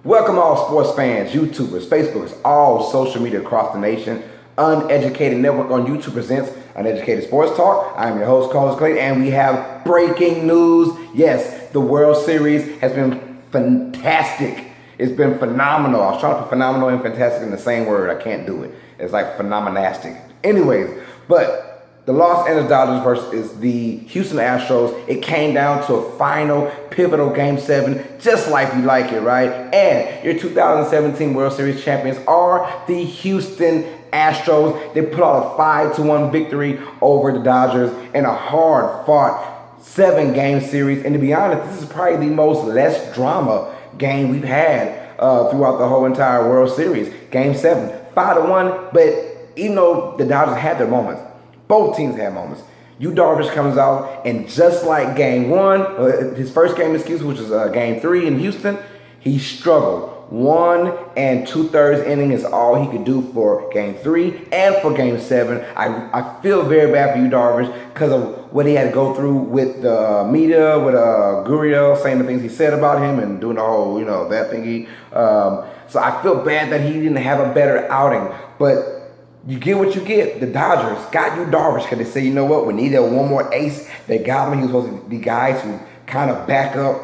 Welcome all sports fans, YouTubers, Facebookers, all social media across the nation. Uneducated Network on YouTube presents Uneducated Sports Talk. I'm your host, Carlos Clayton, and we have breaking news. Yes, the World Series has been fantastic. It's been phenomenal. I was trying to put phenomenal and fantastic in the same word. I can't do it. It's like phenomenastic. Anyways, but the Los Angeles Dodgers versus the Houston Astros, it came down to a final pivotal Game 7, just like we like it, right? And your 2017 World Series champions are the Houston Astros. They put out a 5-1 victory over the Dodgers in a hard-fought 7-game series. And to be honest, this is probably the most less drama game we've had throughout the whole entire World Series. Game 7, 5-1, but even though the Dodgers had their moments, both teams had moments. Yu Darvish comes out, and just like Game 1, his first game, which was Game 3 in Houston, he struggled. 1 2/3 inning is all he could do for Game 3 and for Game 7. I feel very bad for Yu Darvish because of what he had to go through with the media, with Gurriel saying the things he said about him and doing the whole, that thingy. So I feel bad that he didn't have a better outing, but you get what you get. The Dodgers got Yu Darvish because they say, you know what, we needed one more ace. They got him. He was supposed to be guys who kind of back up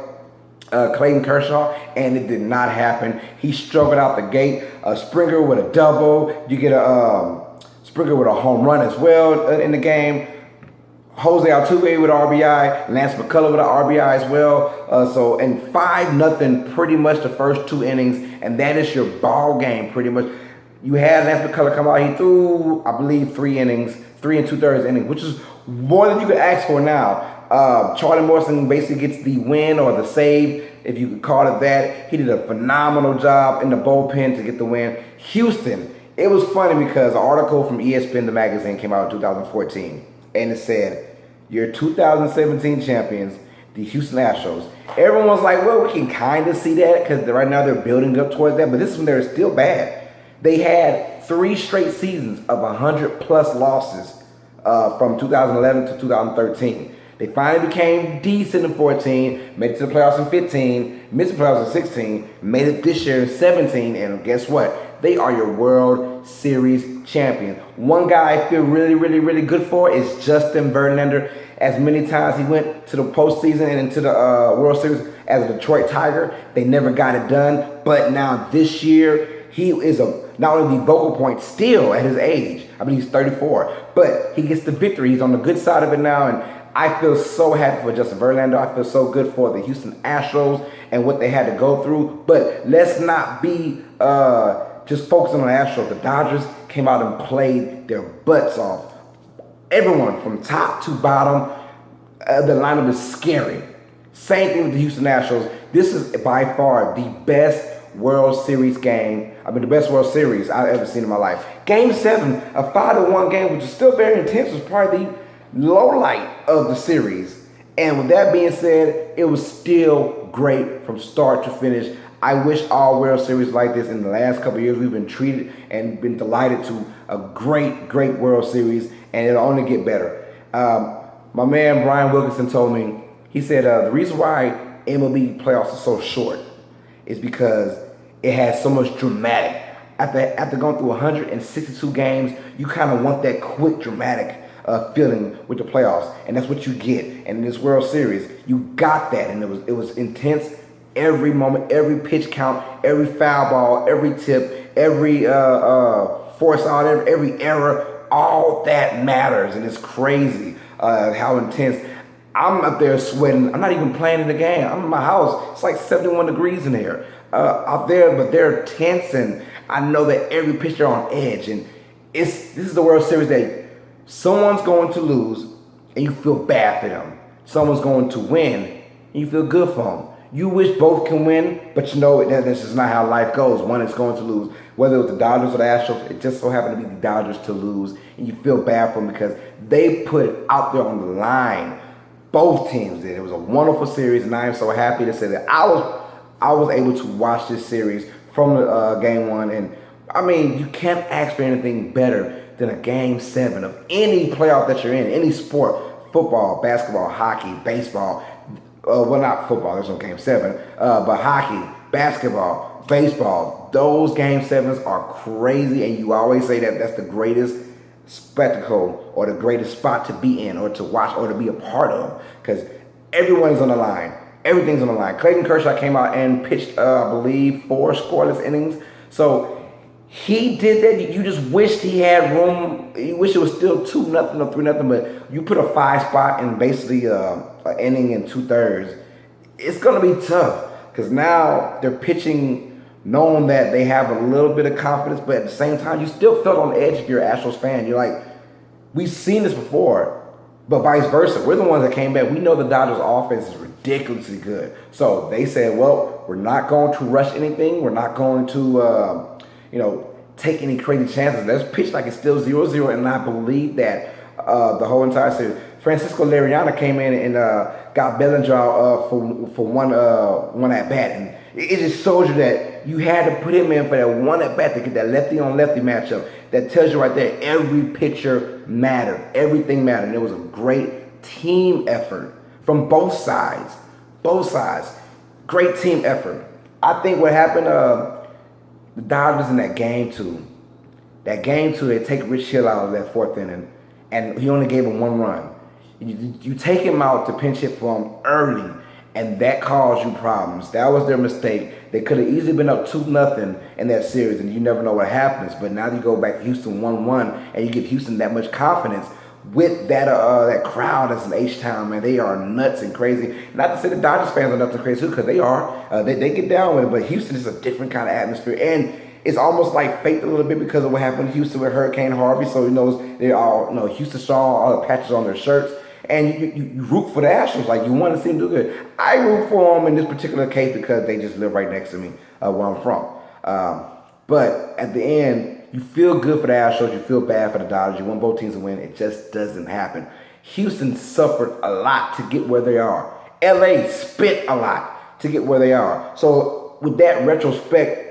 Clayton Kershaw, and it did not happen. He struggled out the gate. Springer with a double. You get a Springer with a home run as well in the game. Jose Altuve with an RBI, Lance McCullers with an RBI as well. And 5-0 pretty much the first 2 innings, and that is your ball game pretty much. You had Lance McCullers come out. He threw, I believe, 3 innings, 3 2/3 innings, which is more than you could ask for now. Charlie Morrison basically gets the win or the save, if you could call it that. He did a phenomenal job in the bullpen to get the win. Houston, it was funny because an article from ESPN, the magazine, came out in 2014, and it said, your 2017 champions, the Houston Astros. Everyone was like, well, we can kind of see that because right now they're building up towards that, but this one, they're still bad. They had 3 straight seasons of 100-plus losses from 2011 to 2013. They finally became decent in 14, made it to the playoffs in 15, missed the playoffs in 16, made it this year in 17, and guess what? They are your World Series champion. One guy I feel really, really, really good for is Justin Verlander. As many times he went to the postseason and into the World Series as a Detroit Tiger, they never got it done. But now this year, he is not only the vocal point still at his age. I believe he's 34, but he gets the victory. He's on the good side of it now, and I feel so happy for Justin Verlander. I feel so good for the Houston Astros and what they had to go through. But let's not be just focusing on the Astros. The Dodgers came out and played their butts off. Everyone from top to bottom, the lineup is scary. Same thing with the Houston Astros. This is by far the best World Series game. The best World Series I've ever seen in my life. Game 7, a 5-1 game, which is still very intense, was probably the low light of the series. And with that being said, it was still great from start to finish. I wish all World Series like this in the last couple of years. We've been treated and been delighted to a great, great World Series, and it'll only get better. My man Brian Wilkinson told me, he said the reason why MLB playoffs are so short is because it has so much dramatic. After going through 162 games, you kind of want that quick dramatic feeling with the playoffs, and that's what you get. And in this World Series, you got that, and it was intense. Every moment, every pitch count, every foul ball, every tip, every force out, every error, all that matters, and it's crazy how intense. I'm up there sweating. I'm not even playing in the game. I'm in my house. It's like 71 degrees in here out there, but they're tense, and I know that every pitch they're on edge. And this is the World Series that someone's going to lose, and you feel bad for them. Someone's going to win, and you feel good for them. You wish both can win, but you know that's just not how life goes. One is going to lose. Whether it was the Dodgers or the Astros, it just so happened to be the Dodgers to lose, and you feel bad for them because they put it out there on the line. Both teams did. It was a wonderful series, and I am so happy to say that I was able to watch this series from the Game 1, and you can't ask for anything better than a Game 7 of any playoff that you're in, any sport, football, basketball, hockey, baseball. Well, not football, there's no Game 7, but hockey, basketball, baseball. Those game sevens are crazy, and you always say that that's the greatest spectacle or the greatest spot to be in or to watch or to be a part of, because everyone's on the line. Everything's on the line. Clayton Kershaw came out and pitched, I believe, 4 scoreless innings. So he did that. You just wished he had room. You wish it was still 2-0 or 3-0, but you put a 5 spot in basically an inning and 2/3. It's going to be tough because now they're pitching knowing that they have a little bit of confidence, but at the same time, you still felt on the edge if you're an Astros fan. You're like, we've seen this before, but vice versa. We're the ones that came back. We know the Dodgers' offense is ridiculously good. So they said, well, we're not going to rush anything. We're not going to, take any crazy chances. Let's pitch like it's still 0-0, and I believe that the whole entire series. Francisco Liriano came in and got Bellinger for one at bat, and it just shows you that you had to put him in for that one at bat to get that lefty on lefty matchup. That tells you right there every pitcher mattered, everything mattered. And it was a great team effort from both sides. Both sides, great team effort. I think what happened, the Dodgers in that game two, they take Rich Hill out of that 4th inning, and he only gave him 1 run. You take him out to pinch hit for him early, and that caused you problems. That was their mistake. They could have easily been up 2-0 in that series, and you never know what happens. But now you go back to Houston 1-1, and you give Houston that much confidence with that crowd that's in H-Town, man. They are nuts and crazy. Not to say the Dodgers fans are nuts and crazy too, because they are. They get down with it, but Houston is a different kind of atmosphere, and it's almost like faked a little bit because of what happened in Houston with Hurricane Harvey. So they all Houston strong, all the patches on their shirts. And you root for the Astros, like you want to see them do good. I root for them in this particular case because they just live right next to me where I'm from. But at the end, you feel good for the Astros, you feel bad for the Dodgers. You want both teams to win. It just doesn't happen. Houston suffered a lot to get where they are. LA spent a lot to get where they are. So with that retrospect,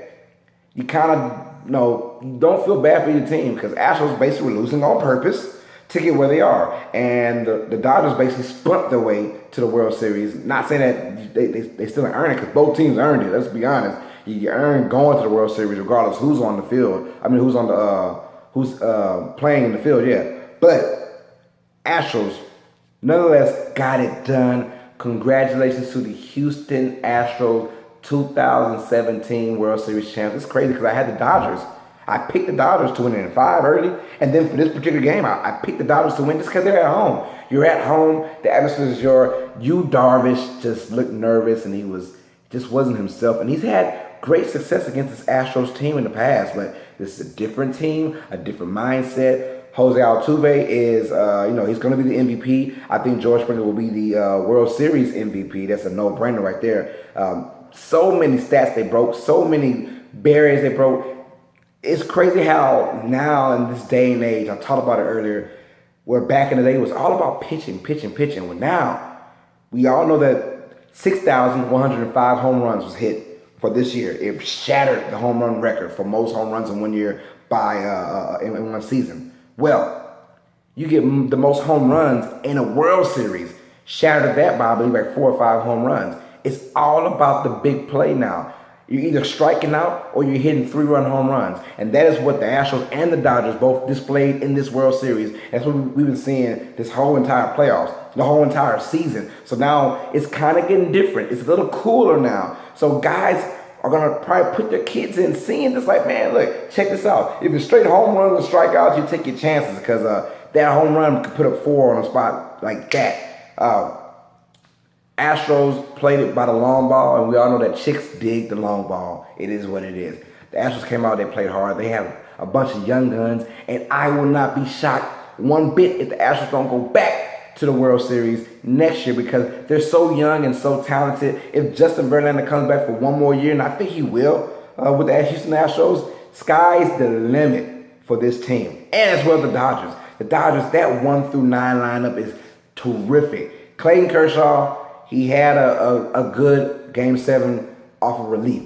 you kind of you don't feel bad for your team because Astros basically were losing on purpose to get where they are. And the Dodgers basically spunt their way to the World Series. Not saying that they still earn it, because both teams earned it. Let's be honest. You earn going to the World Series regardless who's on the field. I mean, who's playing in the field, yeah. But Astros, nonetheless, got it done. Congratulations to the Houston Astros 2017 World Series champs. It's crazy because I had the Dodgers. I picked the Dodgers to win in 5 early, and then for this particular game, I picked the Dodgers to win just because they're at home. You're at home, the atmosphere is yours. Darvish just looked nervous, and he just wasn't himself. And he's had great success against this Astros team in the past, but this is a different team, a different mindset. Jose Altuve is, he's going to be the MVP. I think George Springer will be the World Series MVP. That's a no-brainer right there. So many stats they broke, so many barriers they broke. It's crazy how now in this day and age, I talked about it earlier, where back in the day it was all about pitching. Well, now we all know that 6,105 home runs was hit for this year. It shattered the home run record for most home runs in one year in one season. Well, you get the most home runs in a World Series, shattered that by I believe like 4 or 5 home runs. It's all about the big play now. You're either striking out or you're hitting 3-run home runs. And that is what the Astros and the Dodgers both displayed in this World Series. That's what we've been seeing this whole entire playoffs, the whole entire season. So now it's kind of getting different. It's a little cooler now. So guys are going to probably put their kids in seeing this like, man, look, check this out. If it's straight home runs and strikeouts, you take your chances because that home run could put up 4 on a spot like that. Astros played it by the long ball, and we all know that chicks dig the long ball. It is what it is. The Astros came out, they played hard. They have a bunch of young guns, and I will not be shocked one bit if the Astros don't go back to the World Series next year because they're so young and so talented. If Justin Verlander comes back for one more year, and I think he will with the Houston Astros, sky's the limit for this team, and as well the Dodgers. The Dodgers, that 1 through 9 lineup is terrific. Clayton Kershaw, he had a good Game 7 off of relief.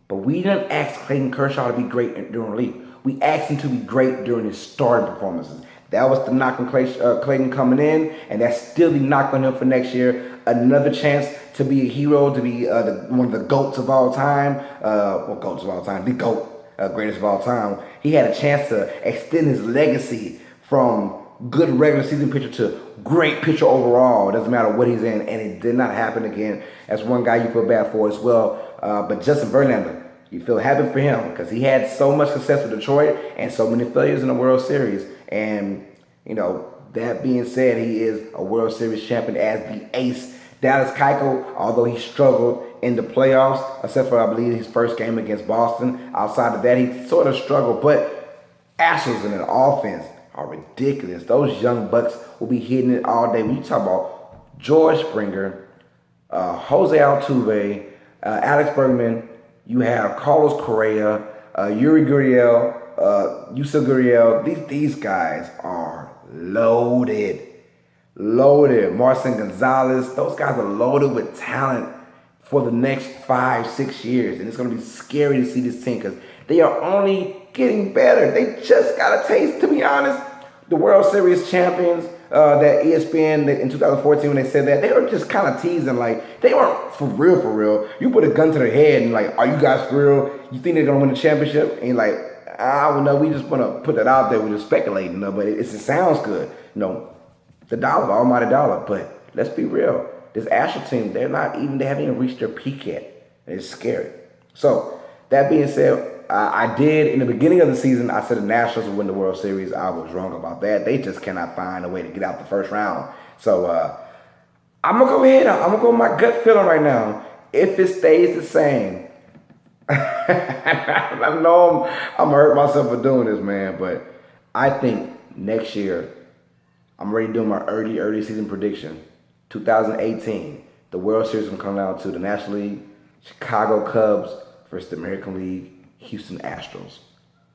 But we didn't ask Clayton Kershaw to be great during relief. We asked him to be great during his starting performances. That was the knock on Clayton coming in, and that's still the knock on him for next year. another chance to be a hero, to be one of the GOATs of all time. GOATs of all time, the GOAT, greatest of all time. He had a chance to extend his legacy from good regular season pitcher to great pitcher overall. It doesn't matter what he's in, and it did not happen again. That's one guy you feel bad for as well. But Justin Verlander, you feel happy for him because he had so much success with Detroit and so many failures in the World Series. And, that being said, he is a World Series champion as the ace. Dallas Keuchel, although he struggled in the playoffs, except for, I believe, his first game against Boston. Outside of that, he sort of struggled. But Astros in an offense are ridiculous. Those young bucks will be hitting it all day. When you talk about George Springer, Jose Altuve, Alex Bergman, you have Carlos Correa, Yuri Gurriel, Yusuf Gurriel. These guys are loaded. Marcin Gonzalez. Those guys are loaded with talent for the next 5-6 years. And it's going to be scary to see this team because they are only getting better. They just got a taste, to be honest. The World Series champions, that ESPN in 2014 when they said that, they were just kind of teasing. Like, they weren't for real. You put a gun to their head and like, are you guys for real? You think they're going to win the championship? And you're like, I don't know. We just want to put that out there. We're just speculating. But it sounds good. The dollar, the almighty dollar. But let's be real. This Astros team, they haven't even reached their peak yet. It's scary. So, that being said, I did, in the beginning of the season, I said the Nationals would win the World Series. I was wrong about that. They just cannot find a way to get out the first round. So, I'm going to go ahead. I'm going to go with my gut feeling right now. If it stays the same, I know I'm going to hurt myself for doing this, man. But I think next year, I'm already doing my early season prediction. 2018, the World Series is going to come down to the National League, Chicago Cubs versus the American League, Houston Astros.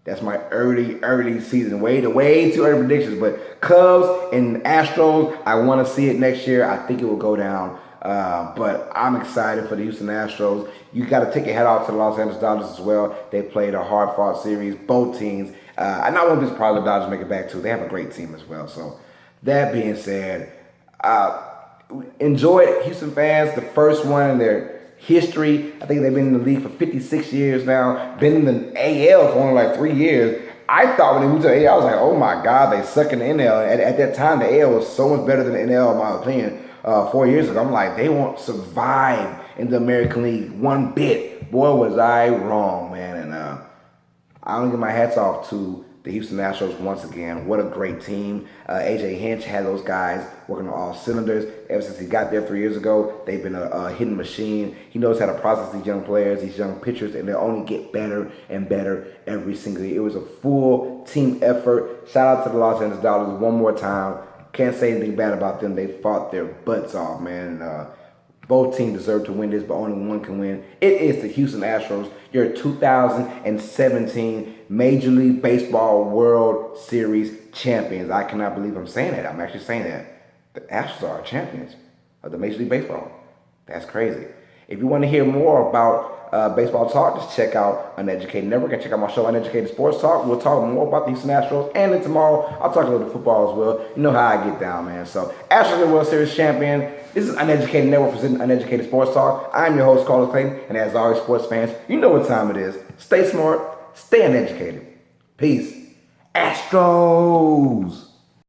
That's my early season. Way too early predictions. But Cubs and Astros, I want to see it next year. I think it will go down. But I'm excited for the Houston Astros. You got to take your hat off to the Los Angeles Dodgers as well. They played a hard-fought series, both teams. And I wouldn't be surprised if the Dodgers make it back too. They have a great team as well. So that being said, enjoy it, Houston fans. The first one in their history. I think they've been in the league for 56 years now. Been in the AL for only like 3 years. I thought when they moved to the AL, I was like, oh my God, they suck in the NL. At that time, the AL was so much better than the NL, in my opinion. 4 years ago, I'm like, they won't survive in the American League one bit. Boy, was I wrong, man. And I want to give my hats off to the Houston Astros once again. What a great team. AJ Hinch had those guys working on all cylinders. Ever since he got there 3 years ago, they've been a hitting machine. He knows how to process these young players, these young pitchers, and they only get better and better every single year. It was a full team effort. Shout out to the Los Angeles Dodgers one more time. Can't say anything bad about them. They fought their butts off, man. Both teams deserve to win this, but only one can win. It is the Houston Astros, your 2017 Major League Baseball World Series champions. I cannot believe I'm saying that. I'm actually saying that. The Astros are champions of the Major League Baseball. That's crazy. If you want to hear more about baseball talk, just check out Uneducated Network and check out my show, Uneducated Sports Talk. We'll talk more about the Houston Astros, and then tomorrow I'll talk a little football as well. You know how I get down, man. So, Astros are World Series champion. This is Uneducated Network presenting Uneducated Sports Talk. I'm your host, Carlos Clayton, and as always, sports fans, you know what time it is. Stay smart, stay uneducated. Peace. Astros!